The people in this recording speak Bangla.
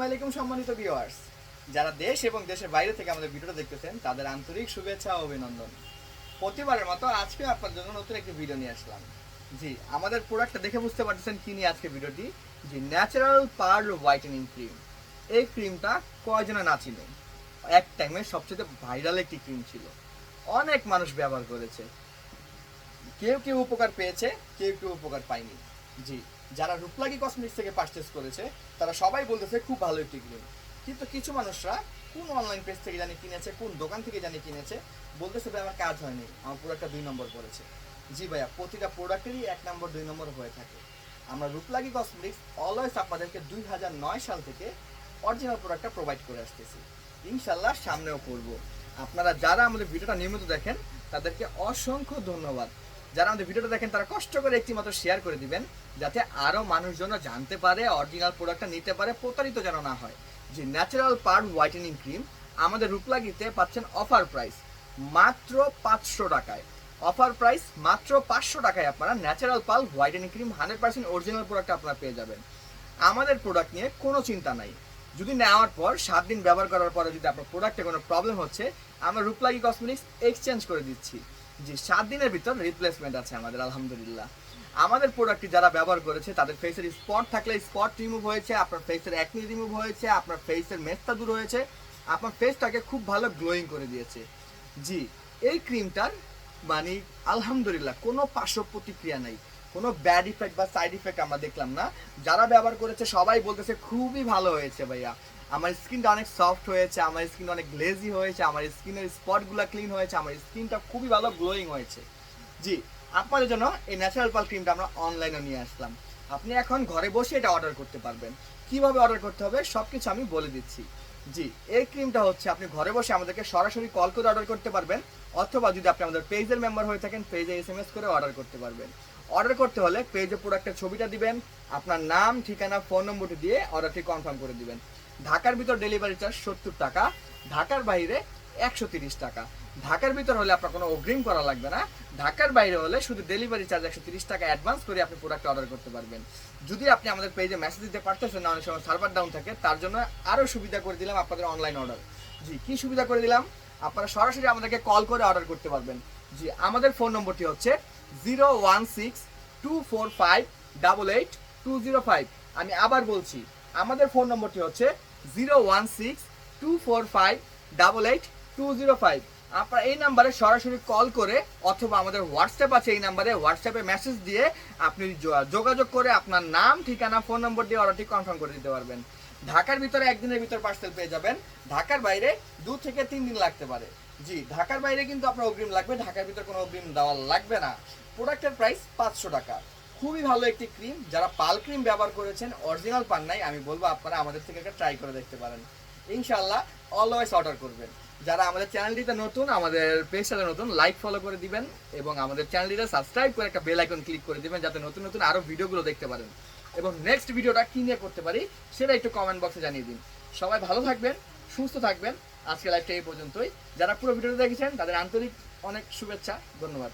আসসালামু আলাইকুম সম্মানিত ভিউয়ার্স, যারা দেশ এবং দেশের বাইরে থেকে আমাদের ভিডিওটা দেখতেছেন তাদের আন্তরিক শুভেচ্ছা ও অভিনন্দন। প্রতিবারের মতো আজকে আপনার জন্য নতুন একটি ভিডিও নিয়ে আসলাম। জি, আমাদের প্রোডাক্টটা দেখে বুঝতে পারতেছেন কি নিয়ে আজকে ভিডিওটি। জি, ন্যাচারাল পার্ল হোয়াইটেনিং ক্রিম। এই ক্রিমটা কয়জনে না চিনে, এক টাইমে সবচেয়ে ভাইরাল একটি ক্রিম ছিল। অনেক মানুষ ব্যবহার করেছে, কেউ কেউ উপকার পেয়েছে, কেউ কেউ উপকার পায়নি। জি, যারা রূপলাগী কসমেটিক্স থেকে পারচেস করেছে তারা সবাই বলতেছে খুব ভালো একটি ক্রিম। কিন্তু কিছু মানুষরা কোন অনলাইন পেজ থেকে জানি কিনেছে, কোন দোকান থেকে জানি কিনেছে, বলতেছে ভাই আমার কাজ হয়নি, আমার প্রোডাক্টটা 2 নম্বর পড়েছে। জি ভাইয়া, প্রতিটা প্রোডাক্টেরই 1 নম্বর 2 নম্বর হয়ে থাকে। আমরা রূপলাগী কসমেটিক্স অলওয়েজ আপনাদেরকে 2009 সাল থেকে অরিজিনাল প্রোডাক্টটা প্রোভাইড করে আসতেছি, ইনশাল্লাহ সামনেও করব। আপনারা যারা আমাদের ভিডিওটা নিয়মিত দেখেন তাদেরকে অসংখ্য ধন্যবাদ। যারা আমাদের ভিডিওটা দেখেন তারা কষ্ট করে একটি মাত্র শেয়ার করে দিবেন, যাতে আরও মানুষজন জানতে পারে, অরিজিনাল প্রোডাক্টটা নিতে পারে, প্রতারিত যেন না হয়। যে ন্যাচারাল পার্ল হোয়াইটেনিং ক্রিম আমাদের রূপলাগিতে পাচ্ছেন অফার প্রাইস মাত্র 500 টাকায়। অফার প্রাইস মাত্র 500 টাকায় আপনারা natural pearl whitening cream 100% original product আপনারা পেয়ে যাবেন। আমাদের প্রোডাক্ট নিয়ে কোনো চিন্তা নাই। যদি নেওয়ার পর 7 দিন ব্যবহার করার পরে যদি আপনার প্রোডাক্টে কোনো প্রবলেম হচ্ছে, আমরা রূপলাগী কসমেটিক্স এক্সচেঞ্জ করে দিচ্ছি। জি, 7 দিনের ভিতর রিপ্লেসমেন্ট আছে আমাদের, আলহামদুলিল্লাহ। আমাদের প্রোডাক্টটি যারা ব্যবহার করেছে তাদের ফেসের স্পট থাকলে স্পট রিমুভ হয়েছে, আপনার ফেসের একনি রিমুভ হয়েছে, আপনার ফেসের মেস্তা দূর হয়েছে, আপনার ফেসটাকে খুব ভালো গ্লোয়িং করে দিয়েছে। জি, এই ক্রিমটার মানে আলহামদুলিল্লাহ কোনো পার্শ্ব প্রতিক্রিয়া নাই, কোনো ব্যাড ইফেক্ট বা সাইড ইফেক্ট আমরা দেখলাম না। যারা ব্যবহার করেছে সবাই বলতেছে খুবই ভালো হয়েছে ভাইয়া, আমার স্কিনটা অনেক সফট হয়েছে, আমার স্কিনটা অনেক গ্লেজি হয়েছে, আমার স্কিনের স্পটগুলো ক্লিন হয়েছে, আমার স্কিনটা খুবই ভালো গ্লোয়িং হয়েছে। জি, আপনাদের জন্য এই ন্যাচারাল পার্ল ক্রিমটা আমরা অনলাইনে নিয়ে আসলাম। আপনি এখন ঘরে বসে এটা অর্ডার করতে পারবেন। কিভাবে অর্ডার করতে হবে সব কিছু আমি বলে দিচ্ছি। জি, এই ক্রিমটা হচ্ছে আপনি ঘরে বসে আমাদেরকে সরাসরি কল করে অর্ডার করতে পারবেন, অথবা যদি আপনি আমাদের পেজের মেম্বার হয়ে থাকেন পেজে SMS করে অর্ডার করতে পারবেন। অর্ডার করতে হলে পেজে প্রোডাক্টের ছবিটা দিবেন, আপনার নাম, ঠিকানা, ফোন নম্বরটি দিয়ে অর্ডারটি কনফার্ম করে দিবেন। ঢাকার ভিতর ডেলিভারি চার্জ 70 টাকা, ঢাকার বাইরে 130 টাকা। ঢাকার ভিতর হলে আপনার কোনো অগ্রিম করা লাগবে না, ঢাকার বাইরে হলে শুধু ডেলিভারি চার্জ 130 টাকা অ্যাডভান্স করে আপনি প্রোডাক্ট অর্ডার করতে পারবেন। যদি আপনি আমাদের পেজে মেসেজ দিতে পারতেছেন না, অনেক সময় সার্ভার ডাউন থাকে, তার জন্য আরও সুবিধা করে দিলাম আপনাদের অনলাইন অর্ডার। জি, কি সুবিধা করে দিলাম, আপনারা সরাসরি আমাদেরকে কল করে অর্ডার করতে পারবেন। জি, আমাদের ফোন নম্বরটি হচ্ছে 01624588205। আমি আবার বলছি, আমাদের ফোন নম্বরটি হচ্ছে 01624588205। আপনারা এই নাম্বারে সরাসরি কল করে অথবা আমাদের হোয়াটসঅ্যাপ আছে, এই নাম্বারে হোয়াটসঅ্যাপে মেসেজ দিয়ে আপনি যোগাযোগ করে আপনার নাম, ঠিকানা, ফোন নম্বর দিয়ে অর্ডারটি কনফার্ম করে দিতে পারবেন। ঢাকার ভিতরে 1 দিনের ভিতর পার্সেল পেয়ে যাবেন, ঢাকার বাইরে 2 থেকে 3 দিন লাগতে পারে। জি, ঢাকার বাইরে কিন্তু আপনার অগ্রিম লাগবে, ঢাকার ভিতর কোনো অগ্রিম দেওয়া লাগবে না। প্রোডাক্টের প্রাইস 500 টাকা। খুবই ভালো একটি ক্রিম। যারা পাল ক্রিম ব্যবহার করেছেন, অরিজিনাল পান নাই, আমি বলবো আপনারা আমাদের থেকে একটা ট্রাই করে দেখতে পারেন, ইনশাআল্লাহ অলওয়েজ অর্ডার করবেন। যারা আমাদের চ্যানেলটিতে নতুন, আমাদের পেজটাতে নতুন, লাইক ফলো করে দিবেন এবং আমাদের চ্যানেলটিতে সাবস্ক্রাইব করে একটা বেল আইকন ক্লিক করে দিবেন, যাতে নতুন নতুন আরও ভিডিওগুলো দেখতে পারেন। এবং নেক্সট ভিডিওটা কী নিয়ে করতে পারি সেটা একটু কমেন্ট বক্সে জানিয়ে দিন। সবাই ভালো থাকবেন, সুস্থ থাকবেন। আজকে লাইভটা এই পর্যন্তই। যারা পুরো ভিডিওটা দেখেছেন তাদের আন্তরিক অনেক শুভেচ্ছা, ধন্যবাদ।